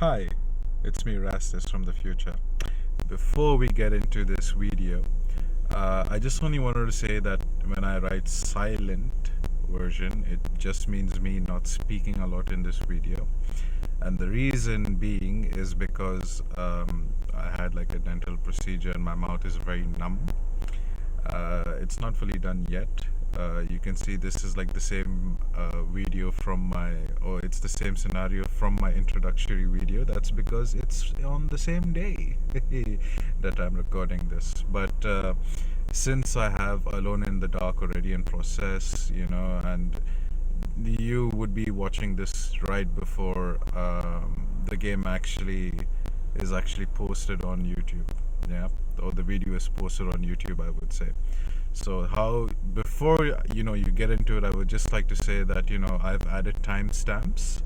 Hi, it's me Rastus from the future. Before we get into this video, I just only wanted to say that when I write silent version, it just means me not speaking a lot in this video. And the reason being is because I had like a dental procedure and my mouth is very numb. It's not fully done yet. You can see this is like the same video from it's the same scenario from my introductory video. That's because it's on the same day that I'm recording this. But since I have Alone in the Dark already in process, and you would be watching this right before the game is actually posted on YouTube. Yeah, or the video is posted on YouTube, I would say. So before you get into it, I would just like to say that I've added timestamps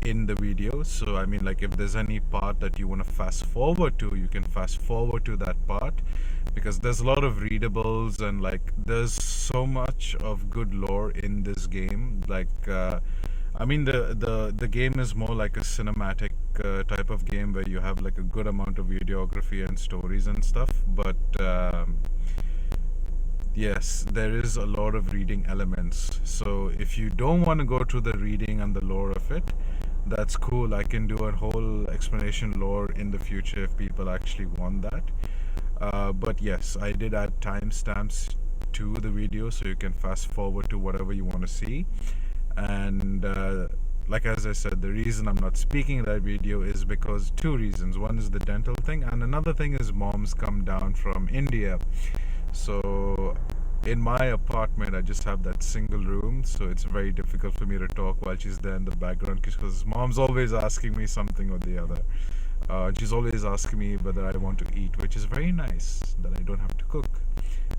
in the video. So I mean, like, if there's any part that you want to fast forward to, you can fast forward to that part, because there's a lot of readables and like there's so much of good lore in this game. Like I mean, the game is more like a cinematic type of game where you have like a good amount of videography and stories and stuff, but yes, there is a lot of reading elements. So if you don't want to go to the reading and the lore of it, that's cool. I can do a whole explanation lore in the future if people actually want that. But yes, I did add timestamps to the video, so you can fast forward to whatever you want to see. And like as I said, the reason I'm not speaking in that video is because two reasons. One is the dental thing, and another thing is mom's come down from India. So in my apartment, I just have that single room, so it's very difficult for me to talk while she's there in the background, because mom's always asking me something or the other. She's always asking me whether I want to eat, which is very nice that I don't have to cook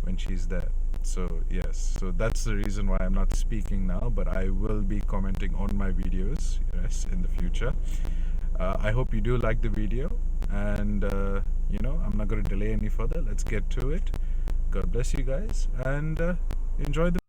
when she's there. So yes, so that's the reason why I'm not speaking now, but I will be commenting on my videos, yes, in the future. I hope you do like the video, and I'm not going to delay any further. Let's get to it. God bless you guys, and enjoy the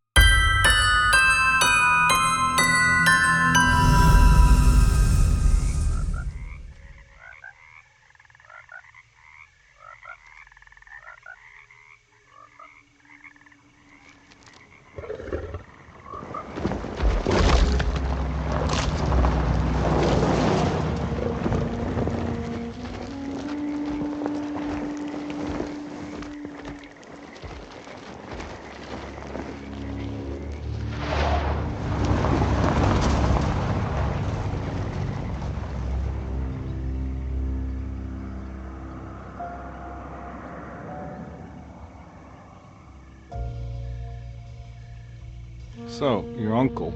So, your uncle,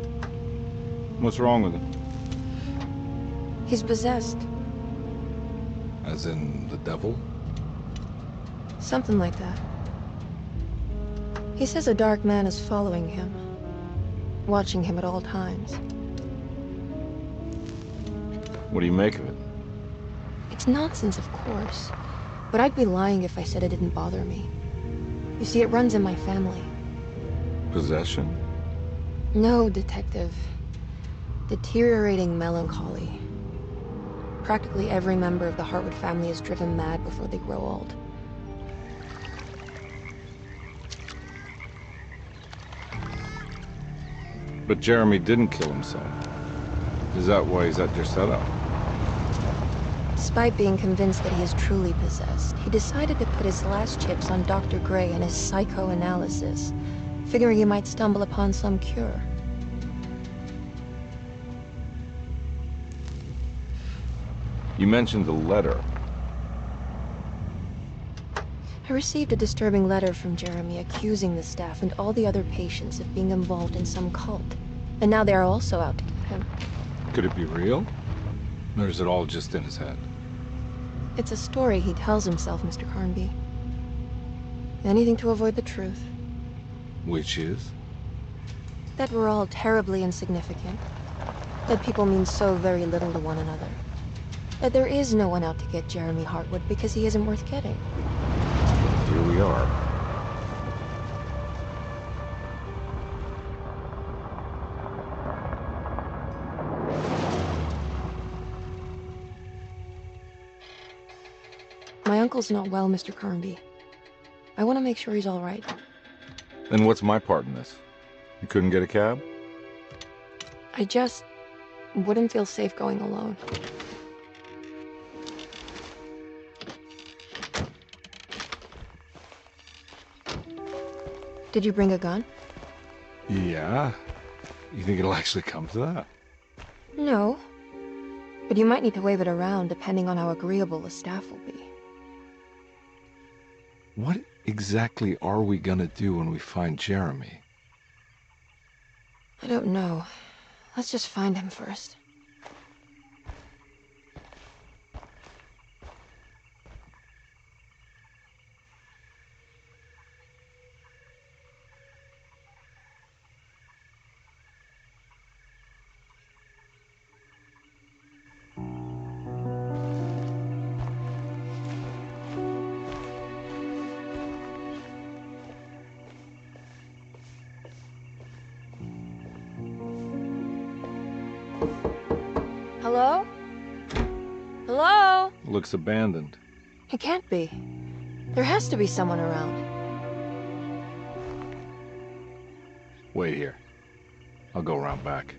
what's wrong with him? He's possessed. As in the devil? Something like that. He says a dark man is following him, watching him at all times. What do you make of it? It's nonsense, of course, but I'd be lying if I said it didn't bother me. You see, it runs in my family. Possession? No, Detective. Deteriorating melancholy. Practically every member of the Hartwood family is driven mad before they grow old. But Jeremy didn't kill himself. Is that why he's at your setup? Despite being convinced that he is truly possessed, he decided to put his last chips on Dr. Gray and his psychoanalysis, figuring he might stumble upon some cure. You mentioned the letter. I received a disturbing letter from Jeremy accusing the staff and all the other patients of being involved in some cult. And now they are also out to get him. Could it be real? Or is it all just in his head? It's a story he tells himself, Mr. Carnby. Anything to avoid the truth. Which is? That we're all terribly insignificant. That people mean so very little to one another. That there is no one out to get Jeremy Hartwood because he isn't worth getting. Here we are. My uncle's not well, Mr. Carnby. I want to make sure he's all right. Then what's my part in this? You couldn't get a cab? I just wouldn't feel safe going alone. Did you bring a gun? Yeah. You think it'll actually come to that? No. But you might need to wave it around depending on how agreeable the staff will be. What exactly are we gonna do when we find Jeremy? I don't know. Let's just find him first. Hello? Hello? Looks abandoned. It can't be. There has to be someone around. Wait here. I'll go around back.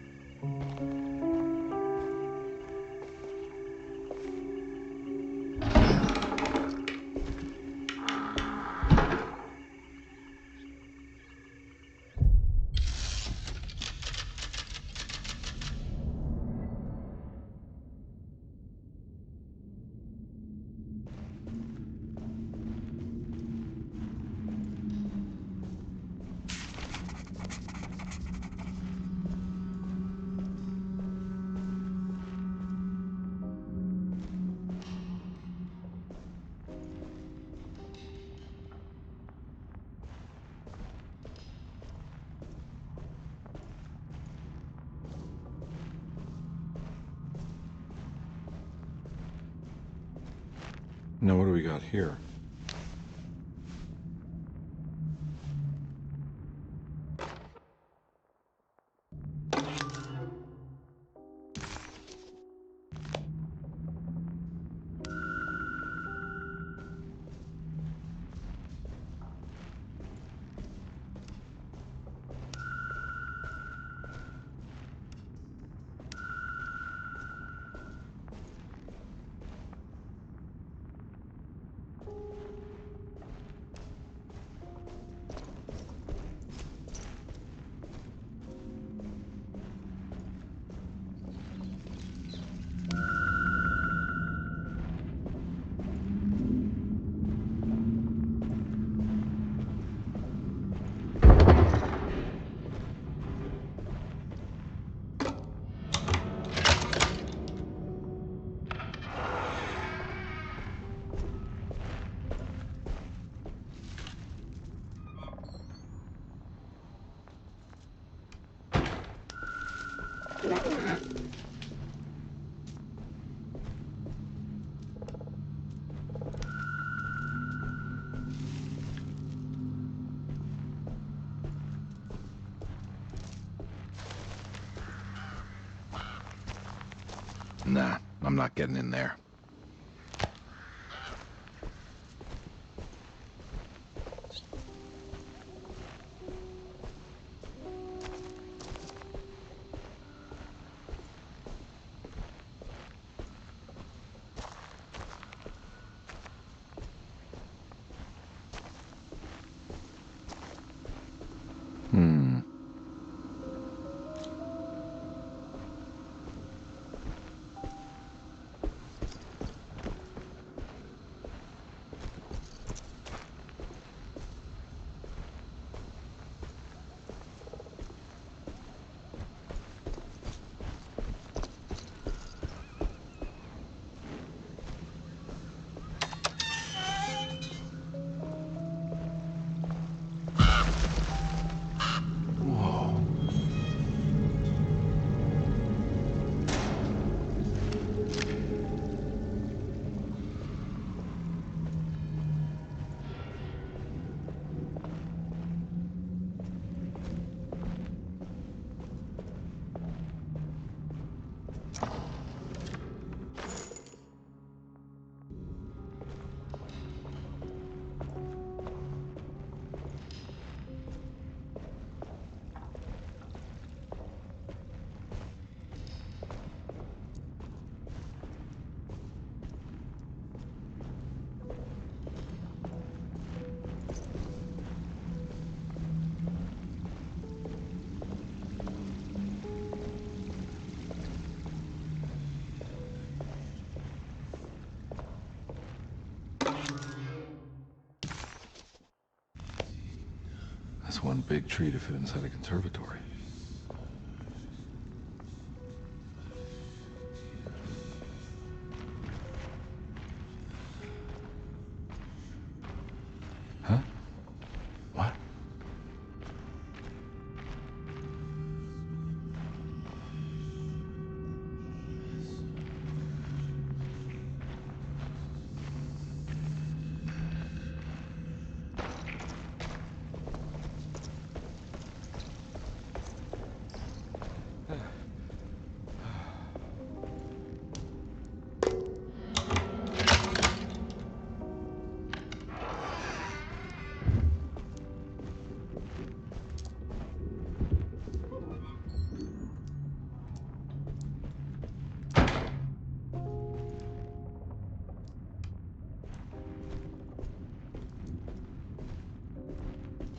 Now what do we got here? Nah, I'm not getting in there. Hmm. One big tree to fit inside a conservatory. Huh? What?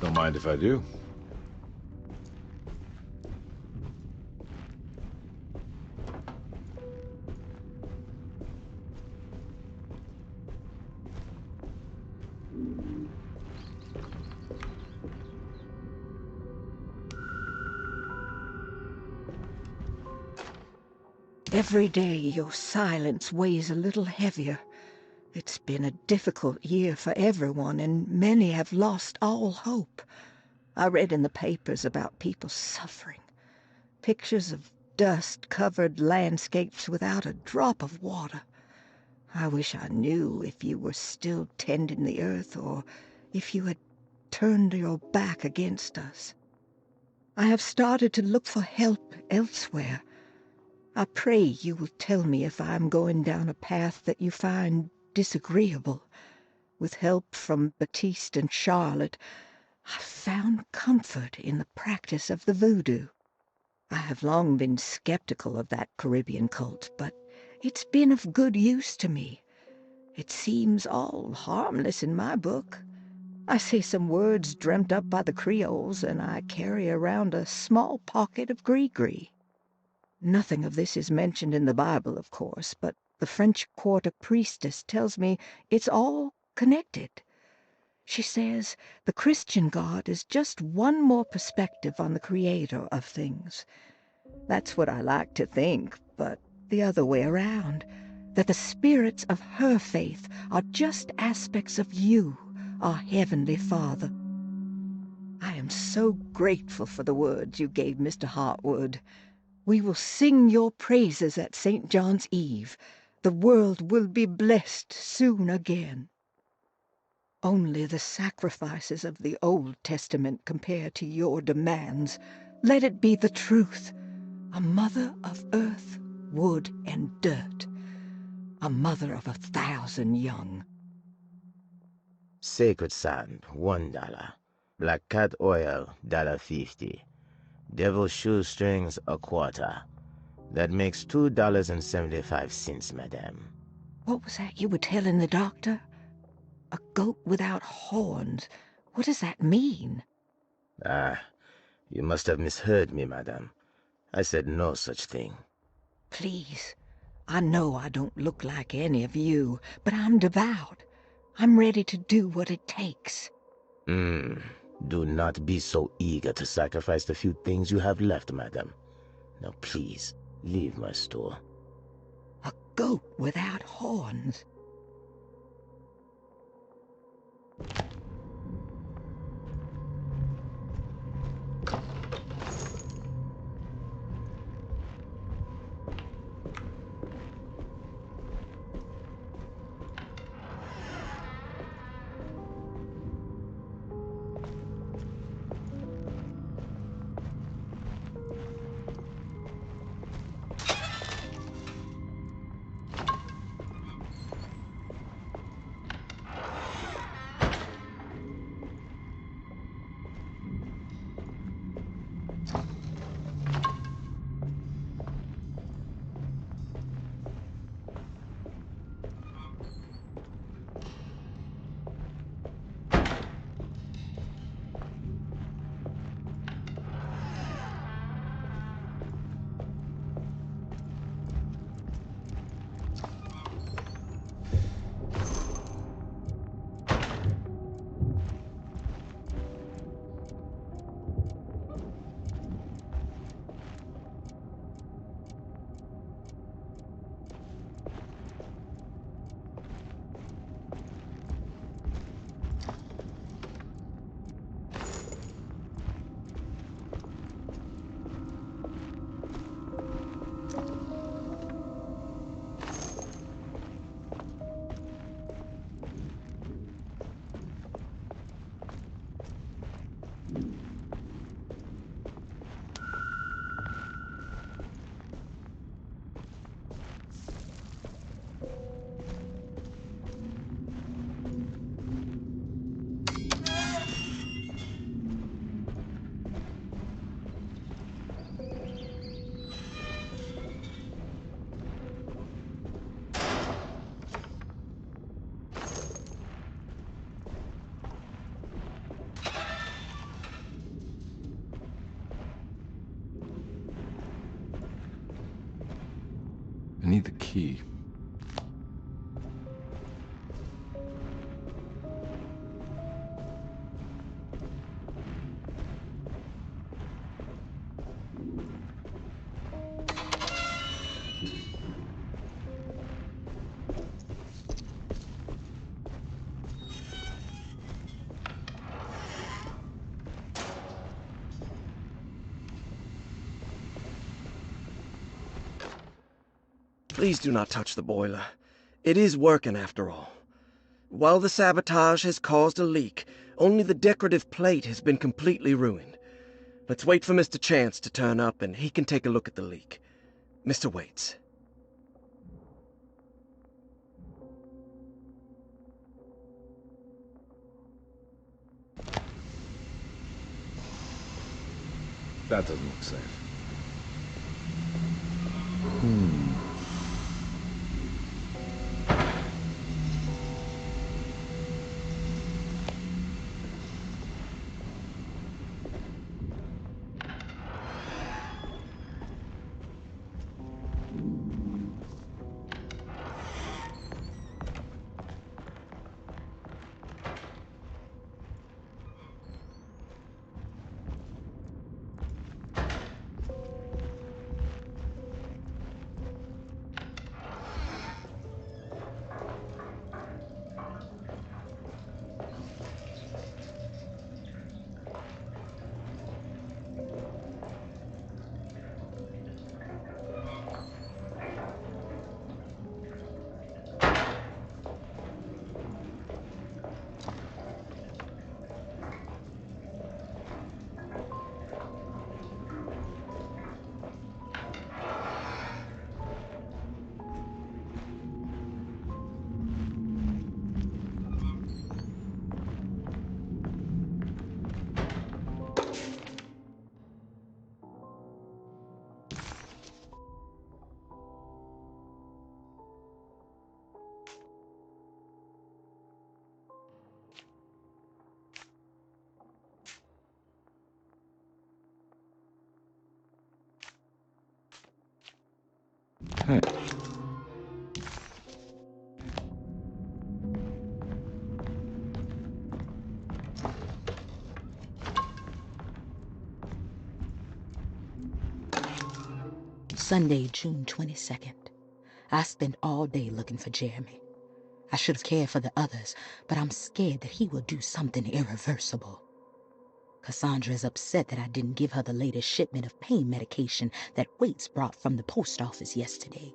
Don't mind if I do. Every day your silence weighs a little heavier. It's been a difficult year for everyone, and many have lost all hope. I read in the papers about people suffering. Pictures of dust-covered landscapes without a drop of water. I wish I knew if you were still tending the earth or if you had turned your back against us. I have started to look for help elsewhere. I pray you will tell me if I am going down a path that you find disagreeable. With help from Baptiste and Charlotte, I've found comfort in the practice of the voodoo. I have long been skeptical of that Caribbean cult, but it's been of good use to me. It seems all harmless in my book. I say some words dreamt up by the Creoles, and I carry around a small pocket of gree-gree. Nothing of this is mentioned in the Bible, of course, but the French Quarter priestess tells me it's all connected. She says the Christian God is just one more perspective on the creator of things. That's what I like to think, but the other way around, that the spirits of her faith are just aspects of you, our Heavenly Father. I am so grateful for the words you gave Mr. Hartwood. We will sing your praises at St. John's Eve. The world will be blessed soon again. Only the sacrifices of the Old Testament compare to your demands. Let it be the truth. A mother of earth, wood, and dirt. A mother of 1,000 young. Sacred sand, $1. Black cat oil, $1.50. Devil shoestrings, a quarter. That makes $2.75, madame. What was that you were telling the doctor? A goat without horns. What does that mean? Ah, you must have misheard me, madame. I said no such thing. Please, I know I don't look like any of you, but I'm devout. I'm ready to do what it takes. Do not be so eager to sacrifice the few things you have left, madame. Now please, leave my store. A goat without horns. key. Please do not touch the boiler. It is working after all. While the sabotage has caused a leak, only the decorative plate has been completely ruined. Let's wait for Mr. Chance to turn up and he can take a look at the leak. Mr. Waits. That doesn't look safe. Hey. Sunday, June 22nd. I spent all day looking for Jeremy. I should have cared for the others, but I'm scared that he will do something irreversible. Cassandra is upset that I didn't give her the latest shipment of pain medication that Waits brought from the post office yesterday.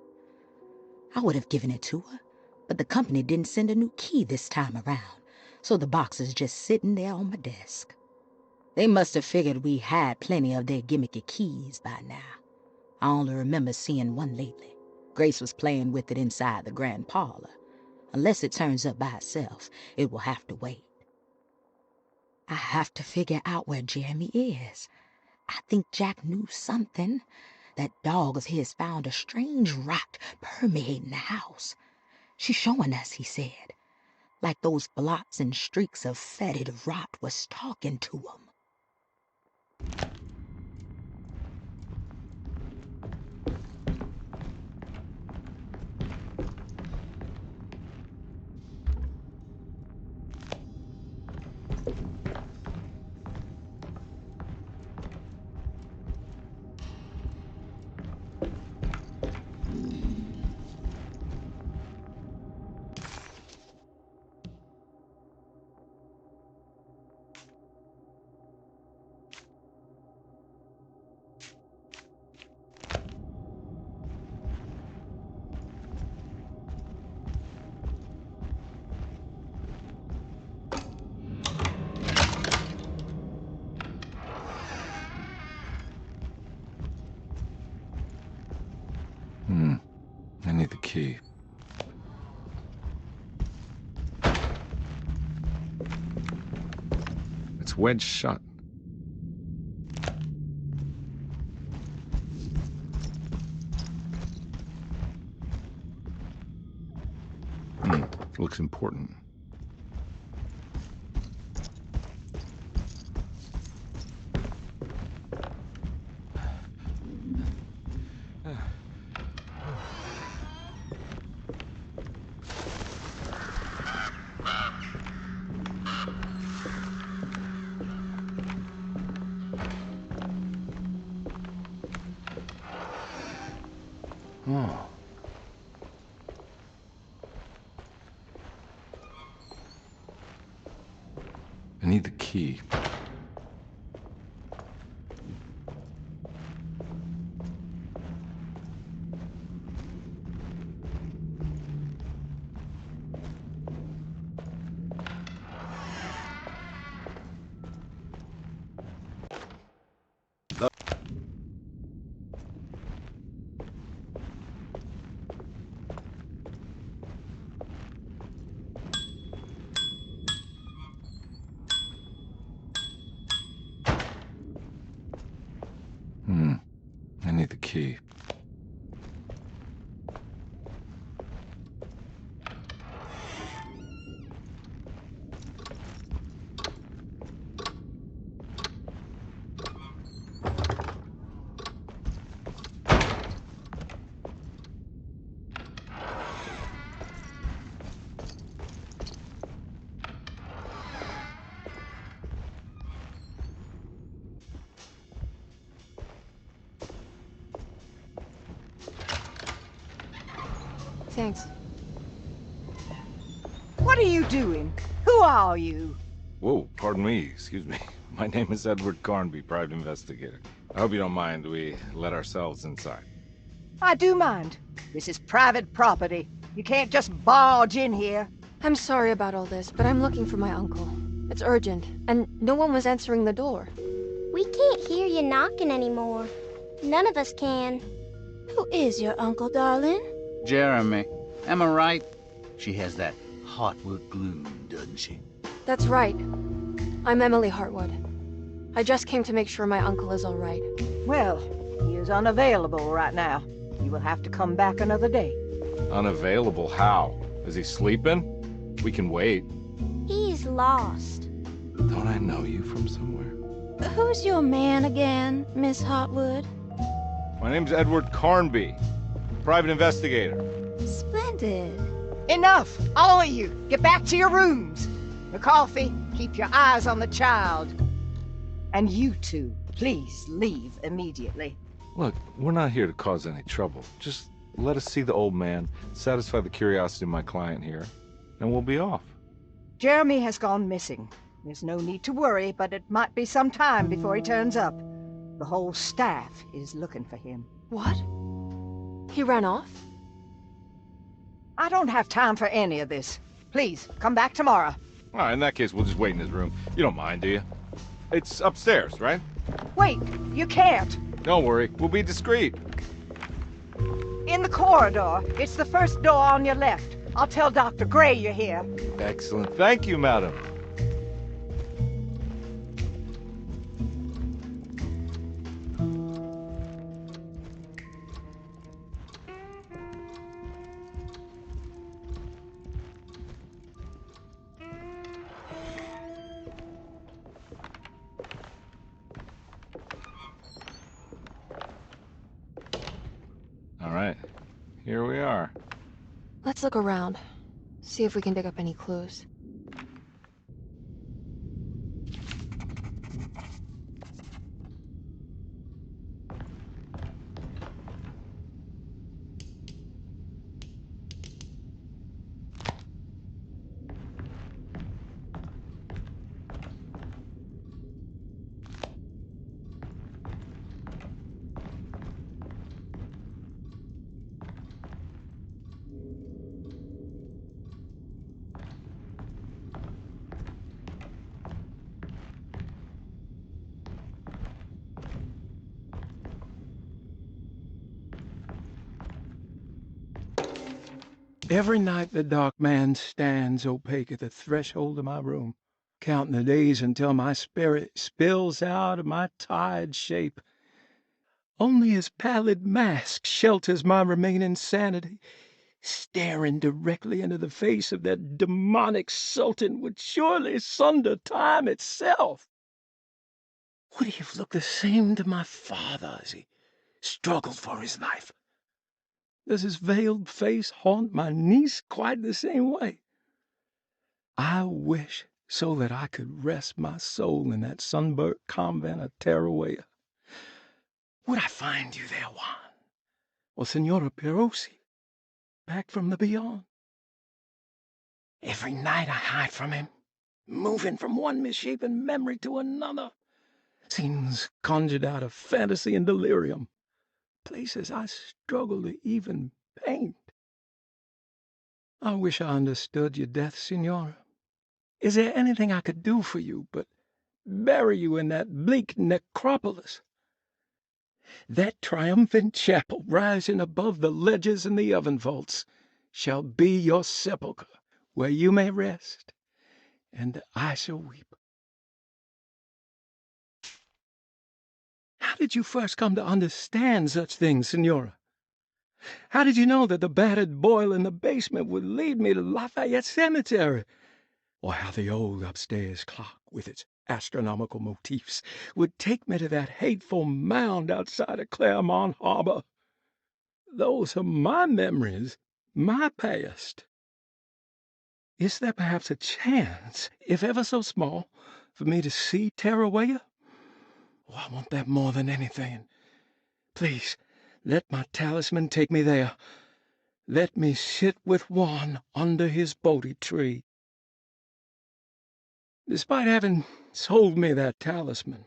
I would have given it to her, but the company didn't send a new key this time around, so the box is just sitting there on my desk. They must have figured we had plenty of their gimmicky keys by now. I only remember seeing one lately. Grace was playing with it inside the grand parlor. Unless it turns up by itself, it will have to wait. I have to figure out where Jeremy is. I think Jack knew something. That dog of his found a strange rot permeating the house. She's showing us, he said. Like those blots and streaks of fetid rot was talking to him. I need the key. It's wedged shut. Looks important. Oh. I need the key. I need the key. Thanks. What are you doing? Who are you? Whoa, pardon me, excuse me. My name is Edward Carnby, private investigator. I hope you don't mind we let ourselves inside. I do mind. This is private property. You can't just barge in here. I'm sorry about all this, but I'm looking for my uncle. It's urgent, and no one was answering the door. We can't hear you knocking anymore. None of us can. Who is your uncle, darling? Jeremy. Am I right? She has that Hartwood gloom, doesn't she? That's right. I'm Emily Hartwood. I just came to make sure my uncle is all right. Well, he is unavailable right now. You will have to come back another day. Unavailable how? Is he sleeping? We can wait. He's lost. Don't I know you from somewhere? Who's your man again, Miss Hartwood? My name's Edward Carnby, private investigator. Splendid. Enough! All of you! Get back to your rooms! McCarthy, keep your eyes on the child. And you two, please leave immediately. Look, we're not here to cause any trouble. Just let us see the old man, satisfy the curiosity of my client here, and we'll be off. Jeremy has gone missing. There's no need to worry, but it might be some time before he turns up. The whole staff is looking for him. What? He ran off? I don't have time for any of this. Please, come back tomorrow. All right, in that case, we'll just wait in his room. You don't mind, do you? It's upstairs, right? Wait, you can't. Don't worry, we'll be discreet. In the corridor. It's the first door on your left. I'll tell Dr. Gray you're here. Excellent. Thank you, madam. All right, here we are. Let's look around. See if we can dig up any clues. Every night the dark man stands opaque at the threshold of my room, counting the days until my spirit spills out of my tired shape. Only his pallid mask shelters my remaining sanity. Staring directly into the face of that demonic sultan would surely sunder time itself. Would he have looked the same to my father as he struggled for his life? Does his veiled face haunt my niece quite the same way? I wish so that I could rest my soul in that sunburnt convent of Tarawea. Would I find you there, Juan? or Senora Perosi, back from the beyond. Every night I hide from him, moving from one misshapen memory to another. Scenes conjured out of fantasy and delirium. Places I struggle to even paint. I wish I understood your death, Senora. Is there anything I could do for you but bury you in that bleak necropolis? That triumphant chapel rising above the ledges and the oven vaults shall be your sepulchre, where you may rest, and I shall weep. How did you first come to understand such things, Senora? How did you know that the battered boiler in the basement would lead me to Lafayette Cemetery? Or how the old upstairs clock, with its astronomical motifs, would take me to that hateful mound outside of Claremont Harbor? Those are my memories, my past. Is there perhaps a chance, if ever so small, for me to see Tarawaya? Oh, I want that more than anything. Please, let my talisman take me there. Let me sit with Juan under his Bodhi tree. Despite having sold me that talisman,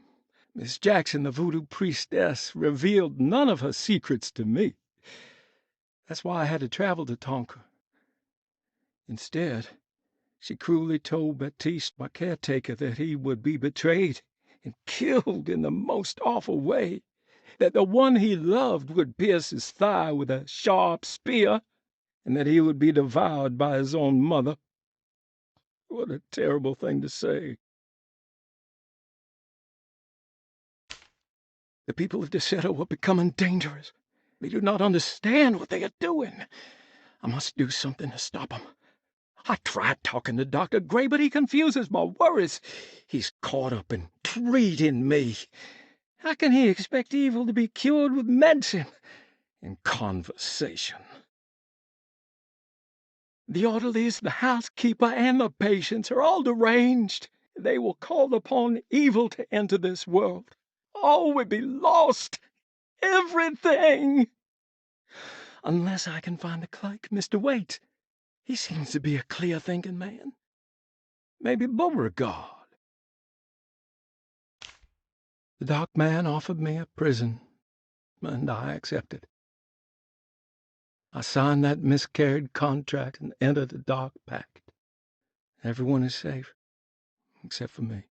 Miss Jackson, the voodoo priestess, revealed none of her secrets to me. That's why I had to travel to Tonka. Instead, she cruelly told Baptiste, my caretaker, that he would be betrayed and killed in the most awful way, that the one he loved would pierce his thigh with a sharp spear, and that he would be devoured by his own mother. What a terrible thing to say. The people of Deseto are becoming dangerous. They do not understand what they are doing. I must do something to stop them. I tried talking to Dr. Gray, but he confuses my worries. He's caught up in treating me. How can he expect evil to be cured with medicine and conversation? The orderlies, the housekeeper, and the patients are all deranged. They will call upon evil to enter this world. All will be lost. Everything. Unless I can find the clerk, Mr. Waite. He seems to be a clear-thinking man. Maybe Beauregard. The dark man offered me a prison, and I accepted. I signed that miscarried contract and entered the dark pact. Everyone is safe, except for me.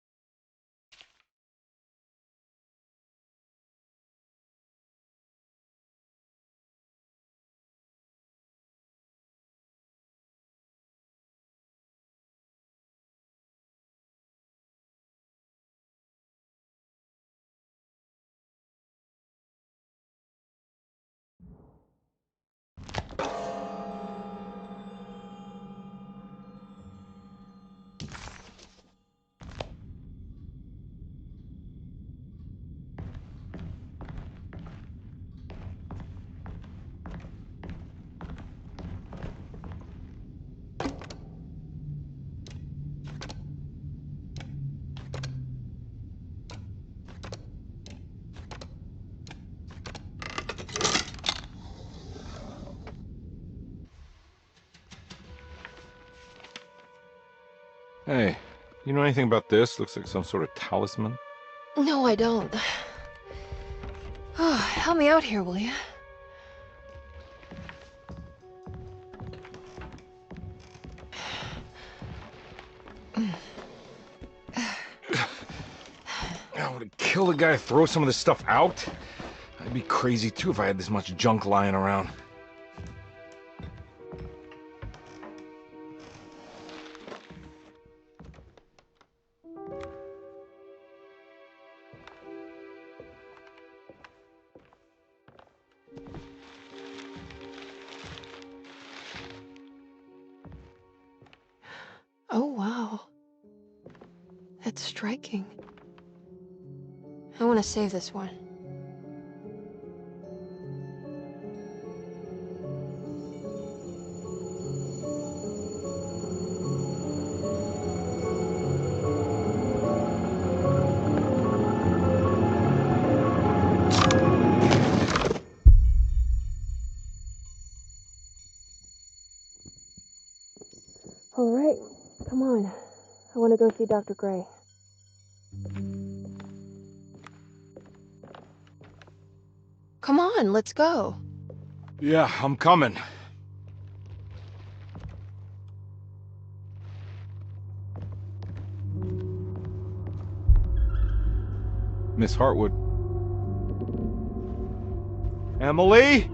Hey, you know anything about this? Looks like some sort of talisman. No, I don't. Oh, help me out here, will you? I would kill the guy, throw some of this stuff out. I'd be crazy too if I had this much junk lying around. Oh, wow. That's striking. I want to save this one. All right, come on. I want to go see Dr. Gray. Come on, let's go. Yeah, I'm coming. Miss Hartwood. Emily?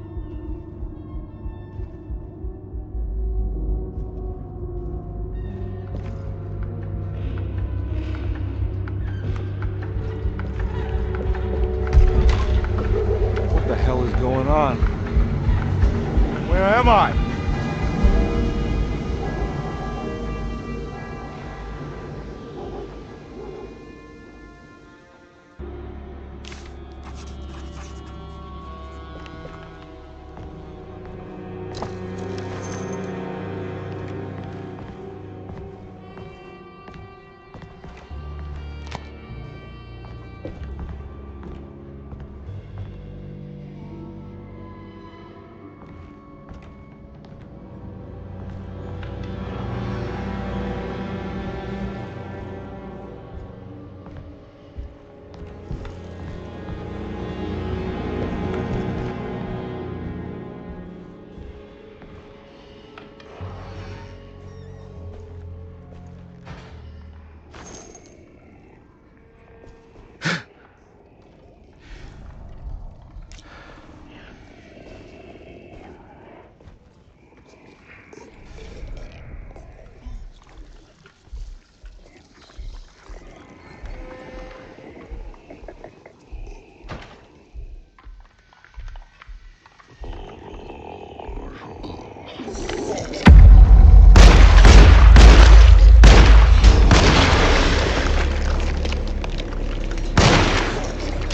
What the hell is going on? Where am I?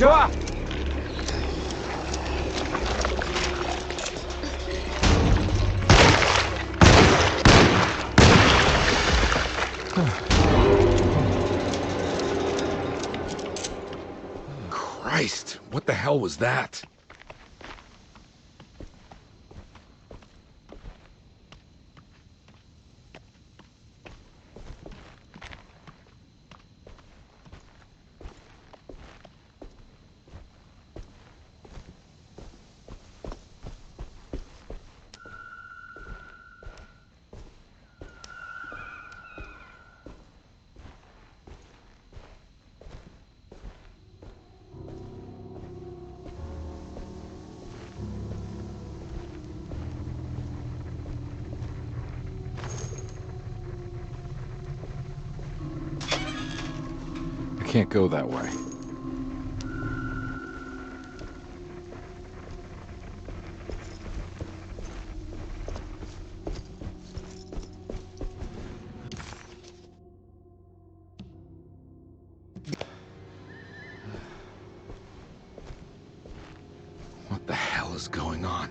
Joa! Christ, what the hell was that? I can't go that way. What the hell is going on?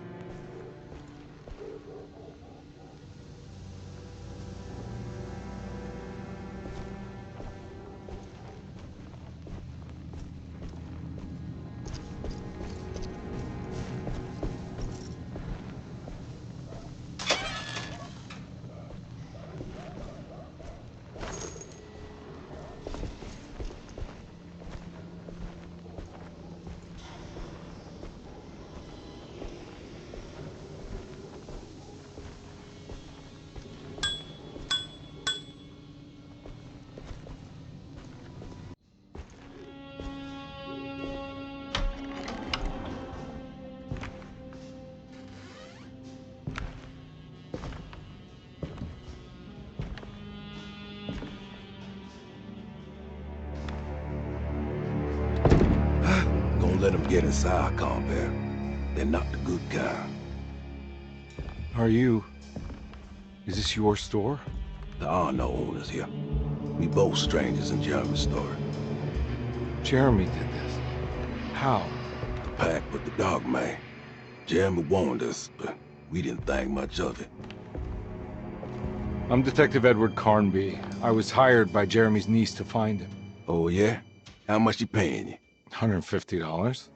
Don't let them get inside, compare. They're not the good kind. Is this your store? There are no owners here. We both strangers in Jeremy's story. Jeremy did this. How? The pact with the dog man. Jeremy warned us, but we didn't think much of it. I'm Detective Edward Carnby. I was hired by Jeremy's niece to find him. Oh, yeah? How much she paying you? $150.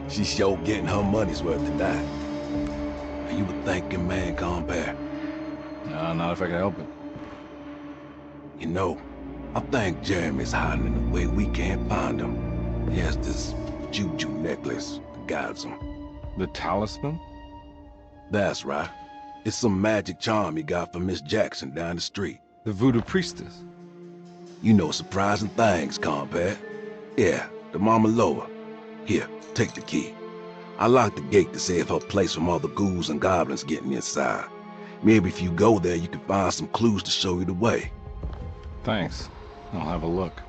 She's sure getting her money's worth tonight. Are you a thinking man, compare? Nah, not if I can help it. You know, I think Jeremy's hiding in a way we can't find him. He has this juju necklace that guides him. The talisman? That's right. It's some magic charm he got from Miss Jackson down the street. The voodoo priestess? You know surprising things, compadre. Yeah, the Mama Loa. Here, take the key. I locked the gate to save her place from all the ghouls and goblins getting inside. Maybe if you go there, you can find some clues to show you the way. Thanks. I'll have a look.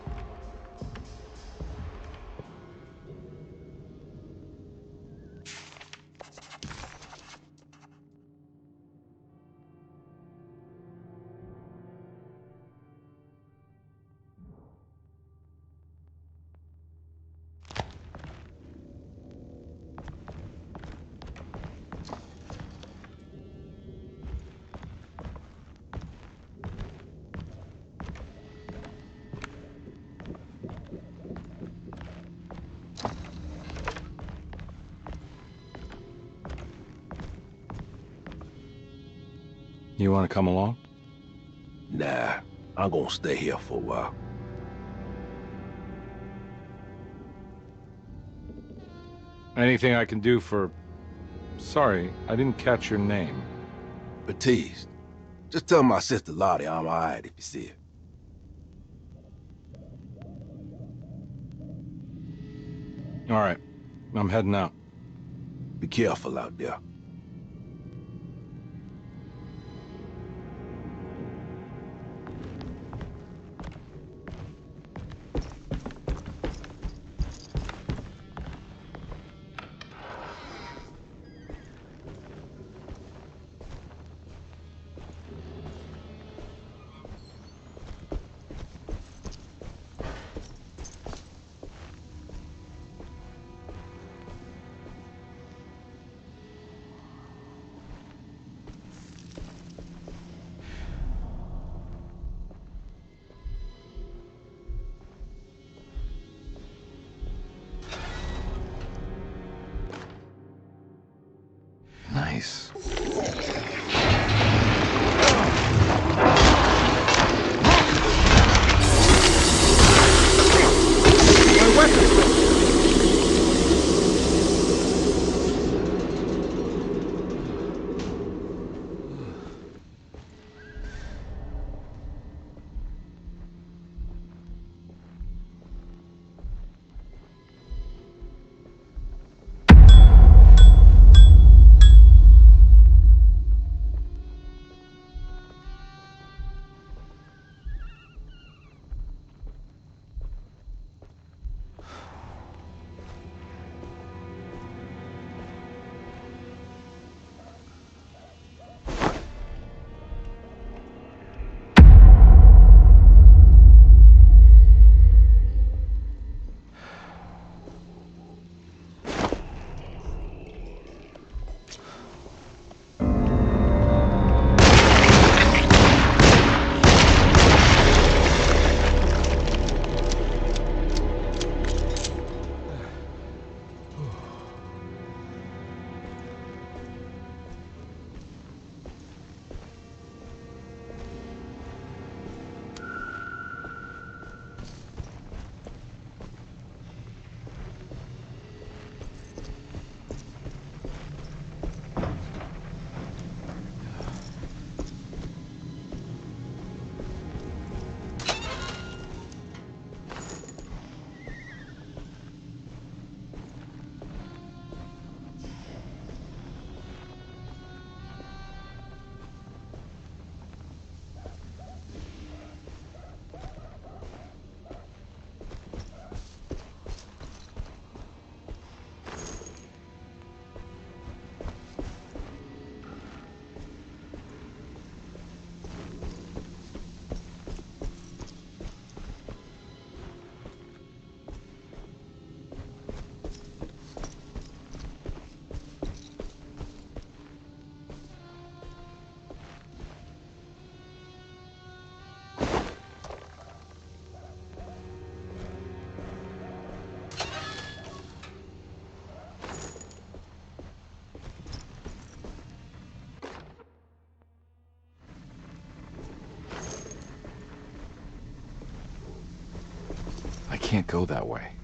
You want to come along? Nah, I'm gonna stay here for a while. Anything I can do for... Sorry, I didn't catch your name. Baptiste, just tell my sister Lottie I'm alright if you see her. All right, I'm heading out. Be careful out there. can't go that way.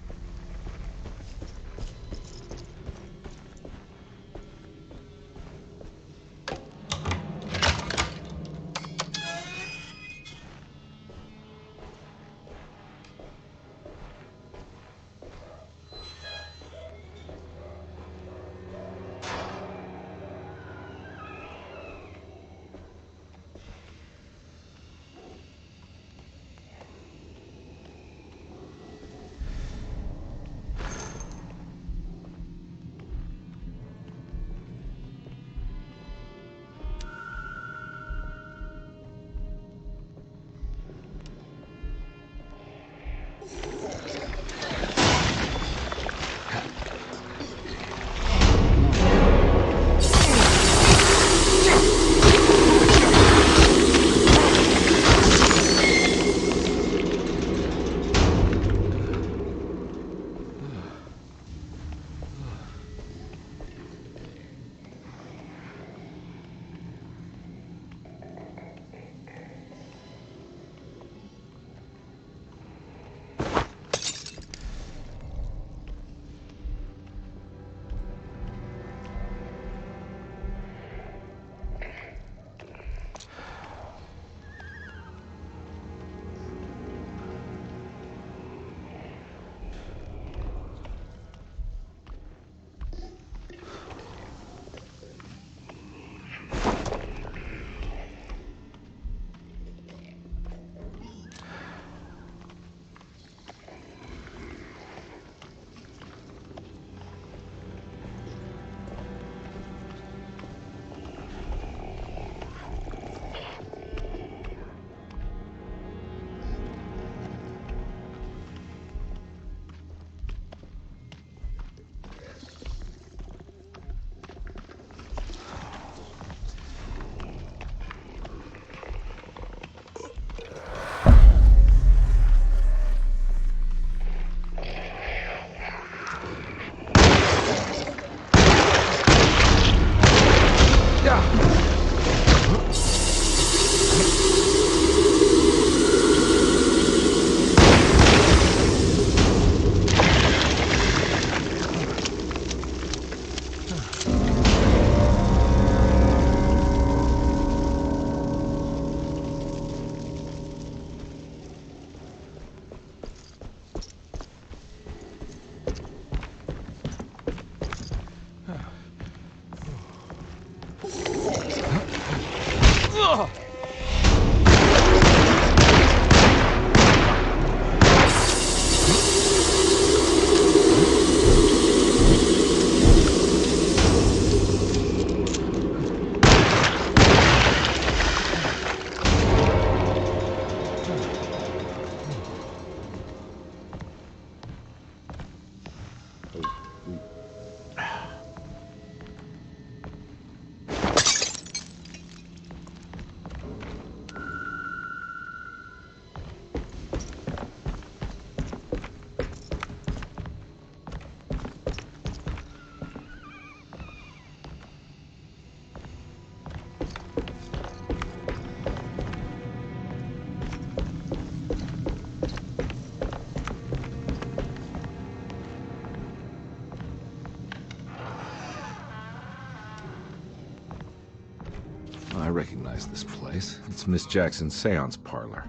I recognize this place. It's Miss Jackson's seance parlor.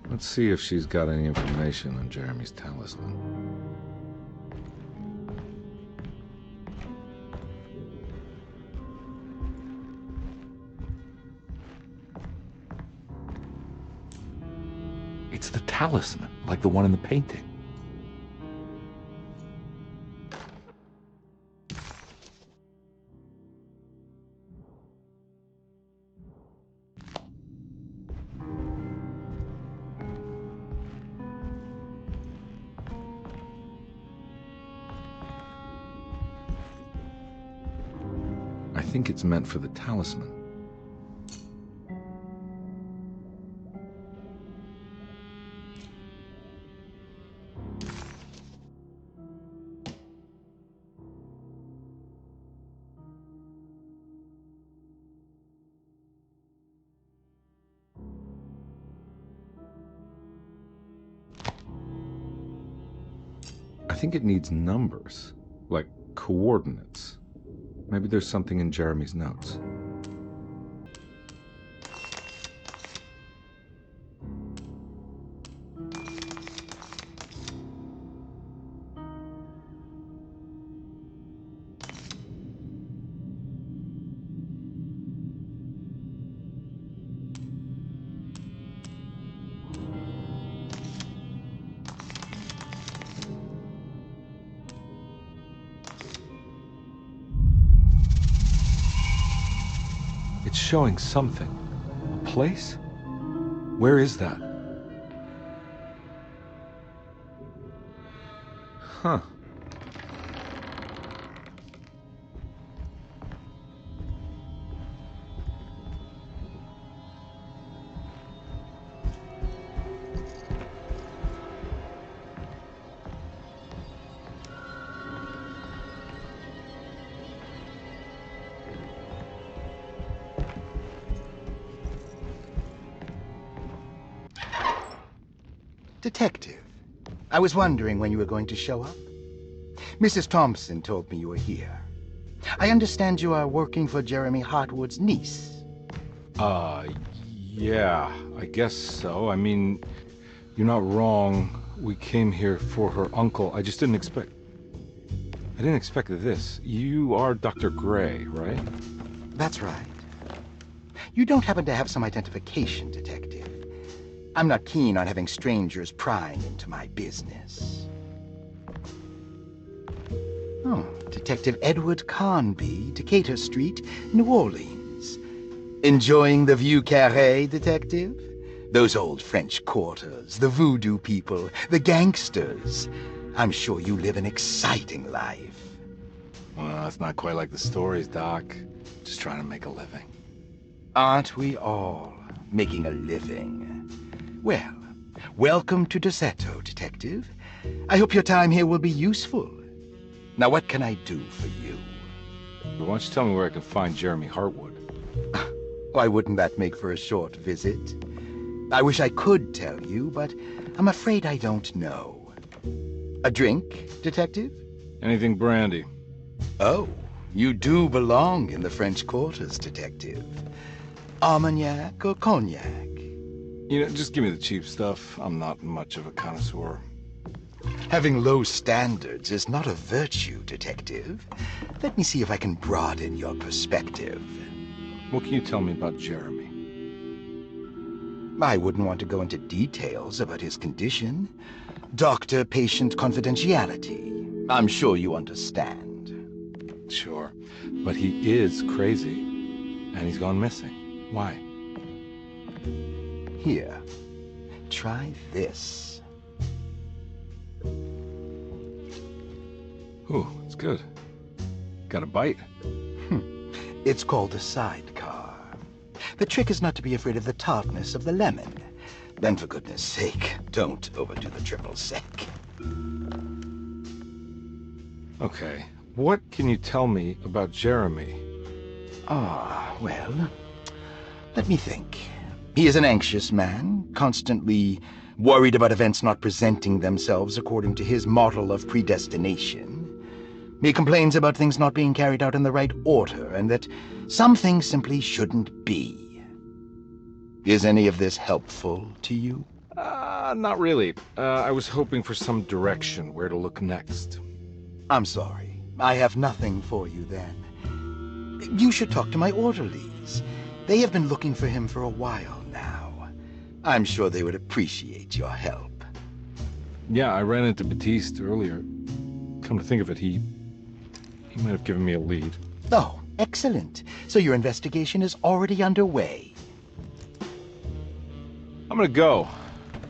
Let's see if she's got any information on Jeremy's talisman. It's the talisman, like the one in the painting. I think it's meant for the talisman. think it needs numbers, like coordinates. Maybe there's something in Jeremy's notes. It's showing something. A place? Where is that? Huh. Detective, I was wondering when you were going to show up. Mrs. Thompson told me you were here. I understand you are working for Jeremy Hartwood's niece. Yeah, I guess so. I mean, you're not wrong. We came here for her uncle. I just didn't expect... I didn't expect this. You are Dr. Gray, right? That's right. You don't happen to have some identification, Detective. I'm not keen on having strangers prying into my business. Oh, Detective Edward Carnby, Decatur Street, New Orleans. Enjoying the Vieux Carré, Detective? Those old French quarters, the voodoo people, the gangsters. I'm sure you live an exciting life. Well, it's not quite like the stories, Doc. Just trying to make a living. Aren't we all making a living? Well, welcome to Deseto, Detective. I hope your time here will be useful. Now, what can I do for you? Why don't you tell me where I can find Jeremy Hartwood? Why wouldn't that make for a short visit? I wish I could tell you, but I'm afraid I don't know. A drink, Detective? Anything brandy. Oh, you do belong in the French quarters, Detective. Armagnac or cognac? You know, just give me the cheap stuff. I'm not much of a connoisseur. Having low standards is not a virtue, Detective. Let me see if I can broaden your perspective. What can you tell me about Jeremy? I wouldn't want to go into details about his condition. Doctor-patient confidentiality. I'm sure you understand. Sure, but he is crazy, and he's gone missing. Why? Here, try this. Ooh, it's good. Got a bite? It's called a sidecar. The trick is not to be afraid of the tartness of the lemon. Then, for goodness sake, don't overdo the triple sec. Okay, what can you tell me about Jeremy? Well, let me think. He is an anxious man, constantly worried about events not presenting themselves according to his model of predestination. He complains about things not being carried out in the right order, and that some things simply shouldn't be. Is any of this helpful to you? Not really. I was hoping for some direction where to look next. I'm sorry. I have nothing for you then. You should talk to my orderlies. They have been looking for him for a while now. I'm sure they would appreciate your help. Yeah, I ran into Batiste earlier. Come to think of it, he might have given me a lead. Oh, excellent. So your investigation is already underway. I'm gonna go,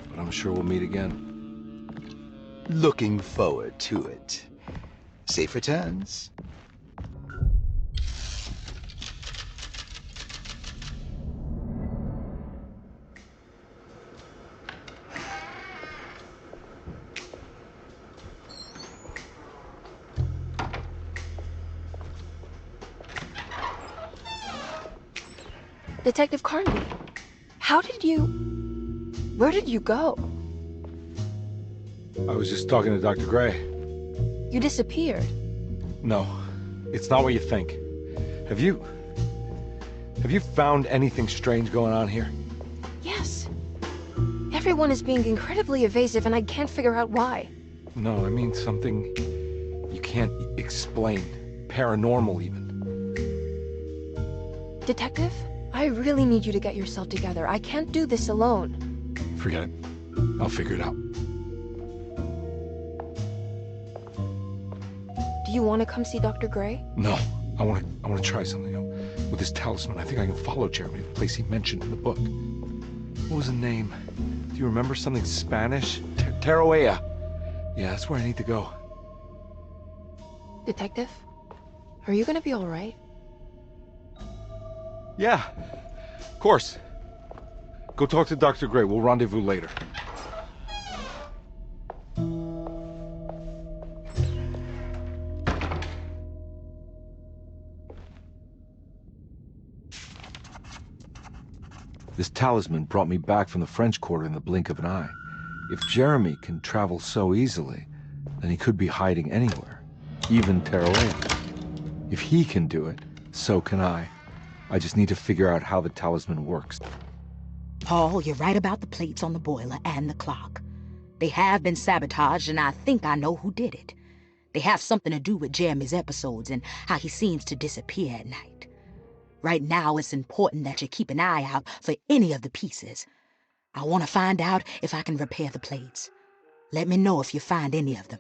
but I'm sure we'll meet again. Looking forward to it. Safe returns. Detective Carnby, where did you go? I was just talking to Dr. Gray. You disappeared. No, it's not what you think. Have you found anything strange going on here? Yes. Everyone is being incredibly evasive and I can't figure out why. No, I mean something you can't explain. Paranormal, even. Detective, I really need you to get yourself together. I can't do this alone. Forget it. I'll figure it out. Do you want to come see Dr. Gray? No, I want to try something. With this talisman, I think I can follow Jeremy to the place he mentioned in the book. What was the name? Do you remember something Spanish? Tarawea. Yeah, that's where I need to go. Detective, are you gonna be all right? Yeah, of course. Go talk to Dr. Gray. We'll rendezvous later. This talisman brought me back from the French Quarter in the blink of an eye. If Jeremy can travel so easily, then he could be hiding anywhere, even Tarawea. If he can do it, so can I. I just need to figure out how the talisman works. Paul, you're right about the plates on the boiler and the clock. They have been sabotaged, and I think I know who did it. They have something to do with Jeremy's episodes and how he seems to disappear at night. Right now, it's important that you keep an eye out for any of the pieces. I want to find out if I can repair the plates. Let me know if you find any of them.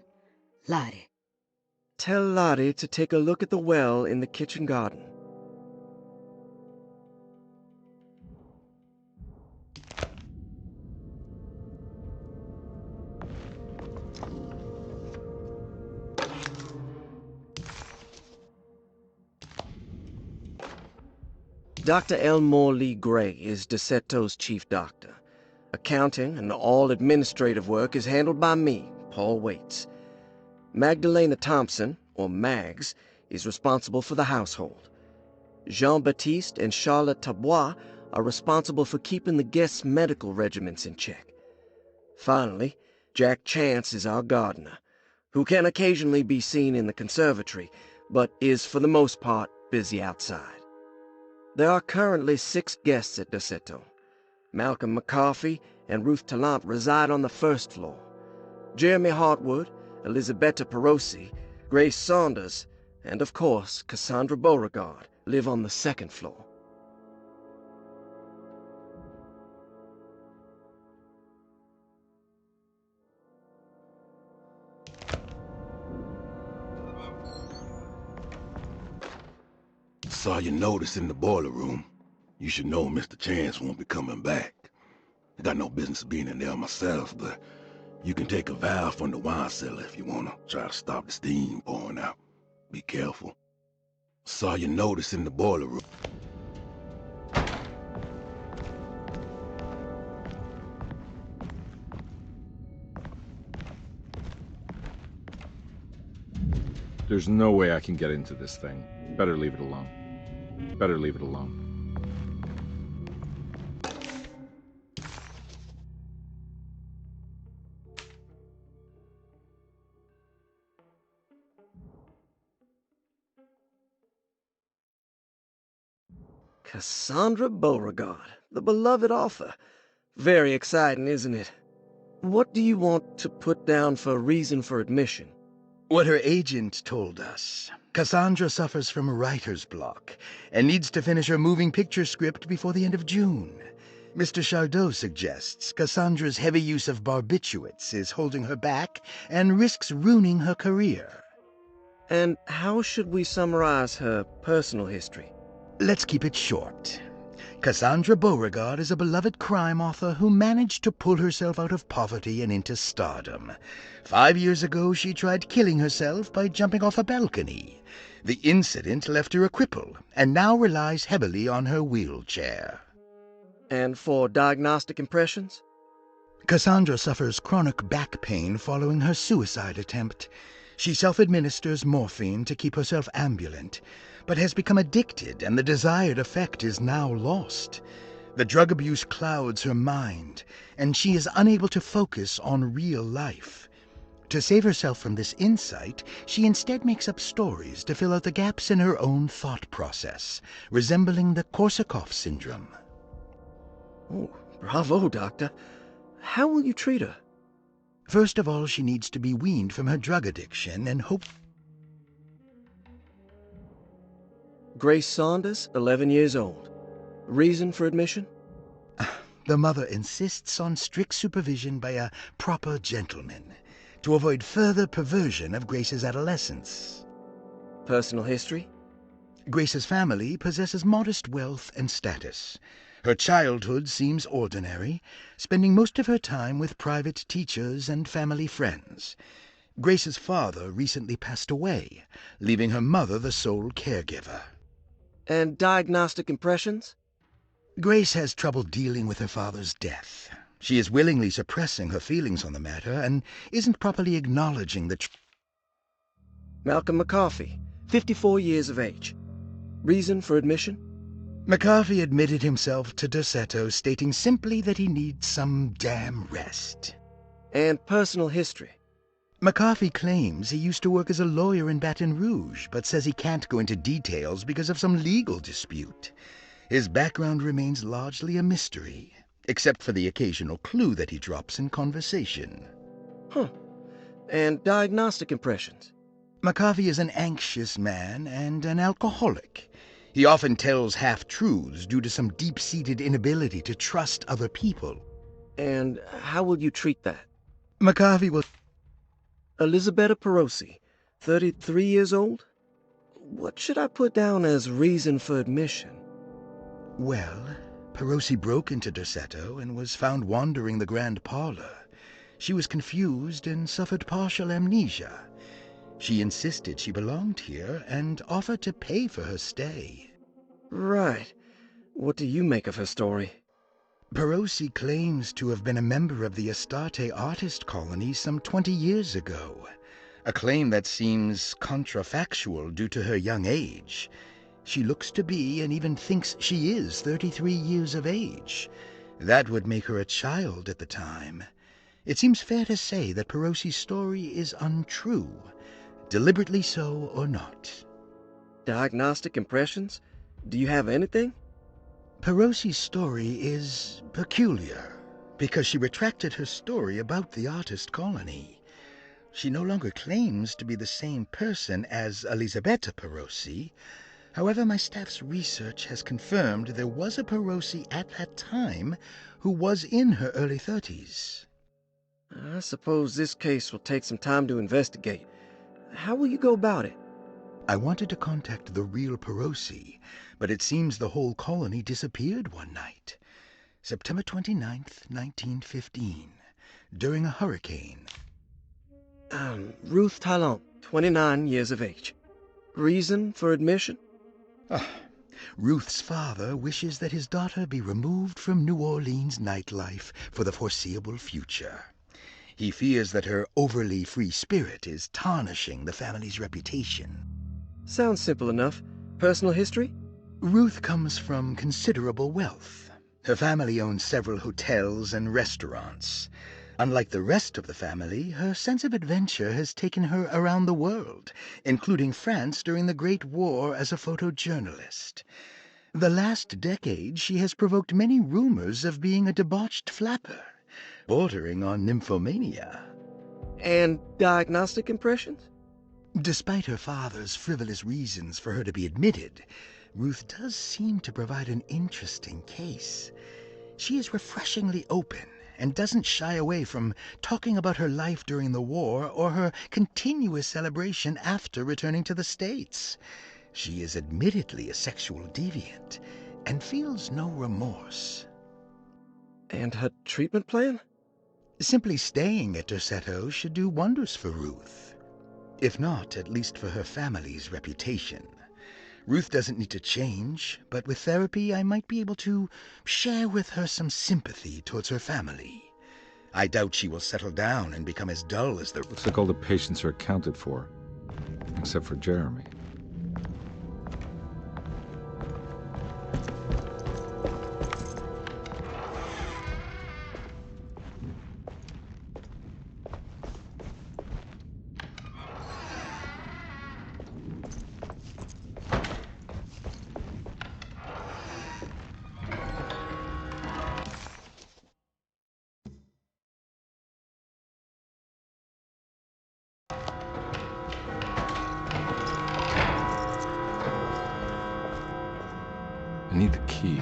Lottie. Tell Lottie to take a look at the well in the kitchen garden. Dr. Elmore Lee Gray is Desetto's chief doctor. Accounting and all administrative work is handled by me, Paul Waits. Magdalena Thompson, or Mags, is responsible for the household. Jean-Baptiste and Charlotte Tabois are responsible for keeping the guests' medical regimens in check. Finally, Jack Chance is our gardener, who can occasionally be seen in the conservatory, but is for the most part busy outside. There are currently 6 guests at Desetto. Malcolm McCarthy and Ruth Tallant reside on the first floor. Jeremy Hartwood, Elisabetta Perosi, Grace Saunders, and of course Cassandra Beauregard live on the second floor. Saw your notice in the boiler room. You should know Mr. Chance won't be coming back. I got no business being in there myself, but you can take a valve from the wine cellar if you want to try to stop the steam pouring out. Be careful. Saw your notice in the boiler room. There's no way I can get into this thing. Better leave it alone. Better leave it alone. Cassandra Beauregard, the beloved author. Very exciting, isn't it? What do you want to put down for reason for admission? What her agent told us. Cassandra suffers from writer's block and needs to finish her moving picture script before the end of June. Mr. Chardot suggests Cassandra's heavy use of barbiturates is holding her back and risks ruining her career. And how should we summarize her personal history? Let's keep it short. Cassandra Beauregard is a beloved crime author who managed to pull herself out of poverty and into stardom. 5 years ago, she tried killing herself by jumping off a balcony. The incident left her a cripple and now relies heavily on her wheelchair. And for diagnostic impressions? Cassandra suffers chronic back pain following her suicide attempt. She self-administers morphine to keep herself ambulant, but has become addicted and the desired effect is now lost. The drug abuse clouds her mind, and she is unable to focus on real life. To save herself from this insight, she instead makes up stories to fill out the gaps in her own thought process, resembling the Korsakoff syndrome. Oh, bravo, Doctor. How will you treat her? First of all, she needs to be weaned from her drug addiction and hope... Grace Saunders, 11 years old. Reason for admission? The mother insists on strict supervision by a proper gentleman to avoid further perversion of Grace's adolescence. Personal history? Grace's family possesses modest wealth and status. Her childhood seems ordinary, spending most of her time with private teachers and family friends. Grace's father recently passed away, leaving her mother the sole caregiver. And diagnostic impressions? Grace has trouble dealing with her father's death. She is willingly suppressing her feelings on the matter and isn't properly acknowledging the Malcolm McCarthy, 54 years of age. Reason for admission? McCarthy admitted himself to Dorsetto, stating simply that he needs some damn rest. And personal history? McCarthy claims he used to work as a lawyer in Baton Rouge, but says he can't go into details because of some legal dispute. His background remains largely a mystery, except for the occasional clue that he drops in conversation. Huh. And diagnostic impressions? McCarthy is an anxious man and an alcoholic. He often tells half-truths due to some deep-seated inability to trust other people. And how will you treat that? McCarthy will... Elisabetta Perosi, 33 years old? What should I put down as reason for admission? Well, Perosi broke into Dorsetto and was found wandering the grand parlor. She was confused and suffered partial amnesia. She insisted she belonged here and offered to pay for her stay. Right. What do you make of her story? Perosi claims to have been a member of the Astarte artist colony some 20 years ago, a claim that seems contrafactual due to her young age. She looks to be and even thinks she is 33 years of age. That would make her a child at the time. It seems fair to say that Perosi's story is untrue, deliberately so or not. Diagnostic impressions? Do you have anything? Perosi's story is peculiar because she retracted her story about the artist colony. She no longer claims to be the same person as Elisabetta Perosi. However, my staff's research has confirmed there was a Perosi at that time who was in her early 30s. I suppose this case will take some time to investigate. How will you go about it? I wanted to contact the real Perosi, but it seems the whole colony disappeared one night. September 29th, 1915, during a hurricane. Ruth Talon, 29 years of age. Reason for admission? Ruth's father wishes that his daughter be removed from New Orleans nightlife for the foreseeable future. He fears that her overly free spirit is tarnishing the family's reputation. Sounds simple enough. Personal history? Ruth comes from considerable wealth. Her family owns several hotels and restaurants. Unlike the rest of the family, her sense of adventure has taken her around the world, including France during the Great War as a photojournalist. The last decade, she has provoked many rumors of being a debauched flapper, bordering on nymphomania. And diagnostic impressions? Despite her father's frivolous reasons for her to be admitted, Ruth does seem to provide an interesting case. She is refreshingly open and doesn't shy away from talking about her life during the war or her continuous celebration after returning to the States. She is admittedly a sexual deviant and feels no remorse. And her treatment plan? Simply staying at Dorsetto should do wonders for Ruth. If not, at least for her family's reputation. Ruth doesn't need to change, but with therapy I might be able to share with her some sympathy towards her family. I doubt she will settle down and become as dull as the... Looks like all the patients are accounted for, except for Jeremy. key.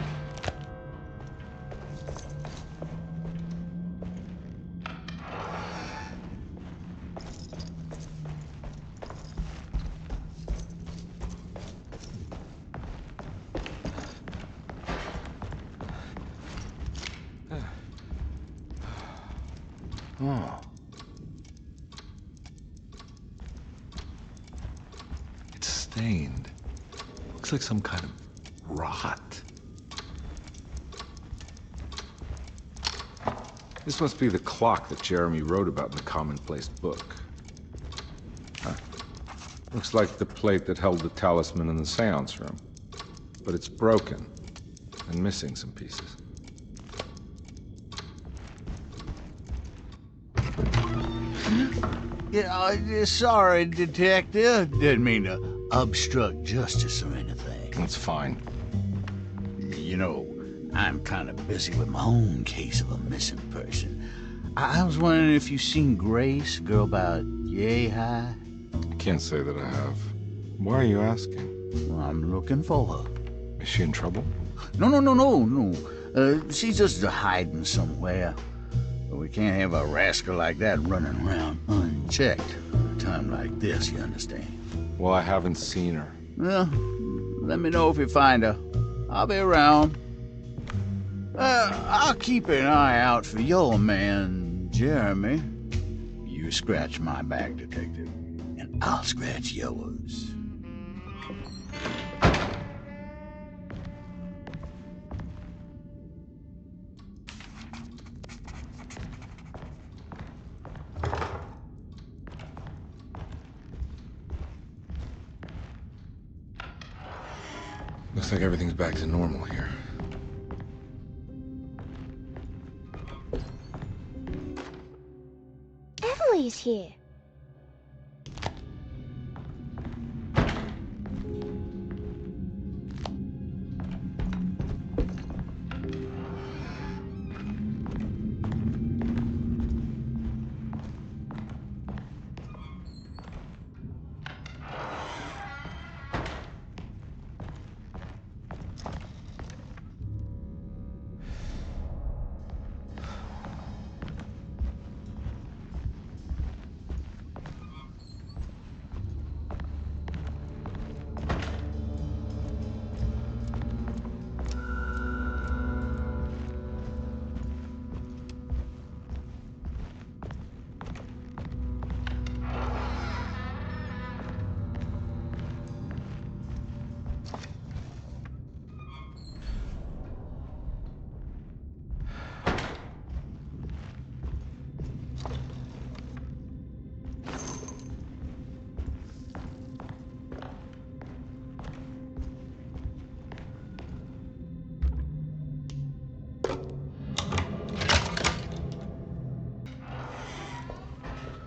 Oh. It's stained. Looks like some kind of rot. This must be the clock that Jeremy wrote about in the commonplace book. Huh. Looks like the plate that held the talisman in the seance room. But it's broken and missing some pieces. Yeah, sorry, Detective. Didn't mean to obstruct justice or anything. That's fine. You know, I'm kind of busy with my own case of a missing person. I was wondering if you've seen Grace, a girl about yay high? I can't say that I have. Why are you asking? Well, I'm looking for her. Is she in trouble? No. She's just hiding somewhere. But we can't have a rascal like that running around unchecked at a time like this, you understand? Well, I haven't seen her. Well, let me know if you find her. I'll be around. I'll keep an eye out for your man, Jeremy. You scratch my back, Detective, and I'll scratch yours. Looks like everything's back to normal here. Emily's here.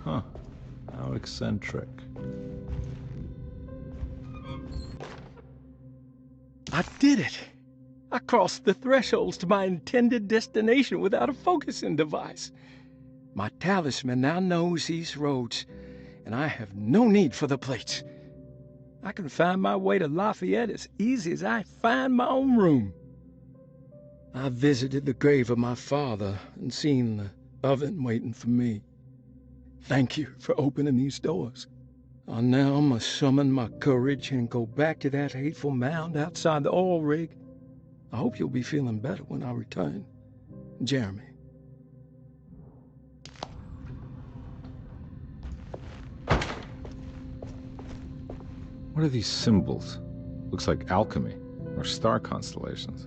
Huh. How eccentric. I did it! I crossed the thresholds to my intended destination without a focusing device. My talisman now knows these roads, and I have no need for the plates. I can find my way to Lafayette as easy as I find my own room. I visited the grave of my father and seen the oven waiting for me. Thank you for opening these doors. I now must summon my courage and go back to that hateful mound outside the oil rig. I hope you'll be feeling better when I return. Jeremy. What are these symbols? Looks like alchemy or star constellations.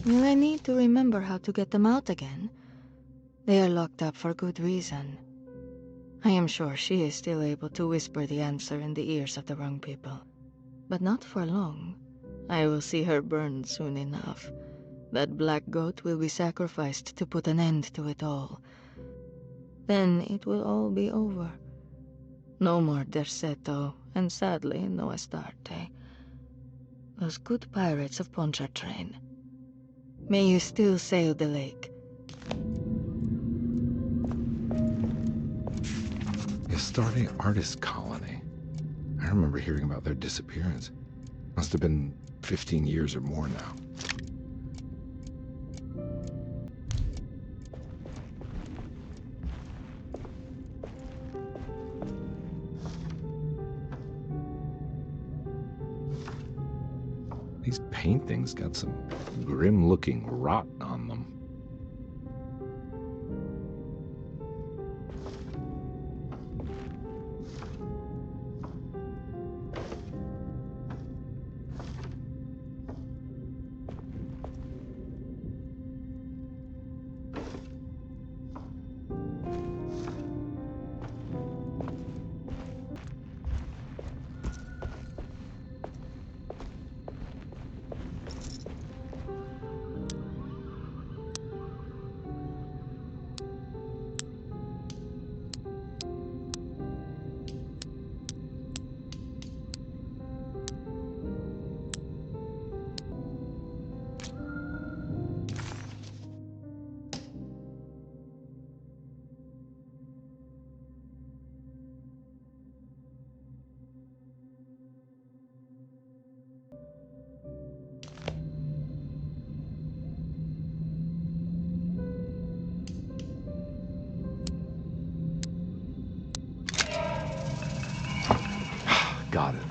Will I need to remember how to get them out again? They are locked up for good reason. I am sure she is still able to whisper the answer in the ears of the wrong people. But not for long. I will see her burned soon enough. That black goat will be sacrificed to put an end to it all. Then it will all be over. No more Derceto, and sadly no Astarte. Those good pirates of Pontchartrain. May you still sail the lake. The Astarte artist colony. I remember hearing about their disappearance. Must have been 15 years or more now. These paintings got some grim-looking rot on them. Got it.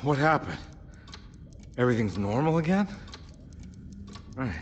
What happened? Everything's normal again? Right.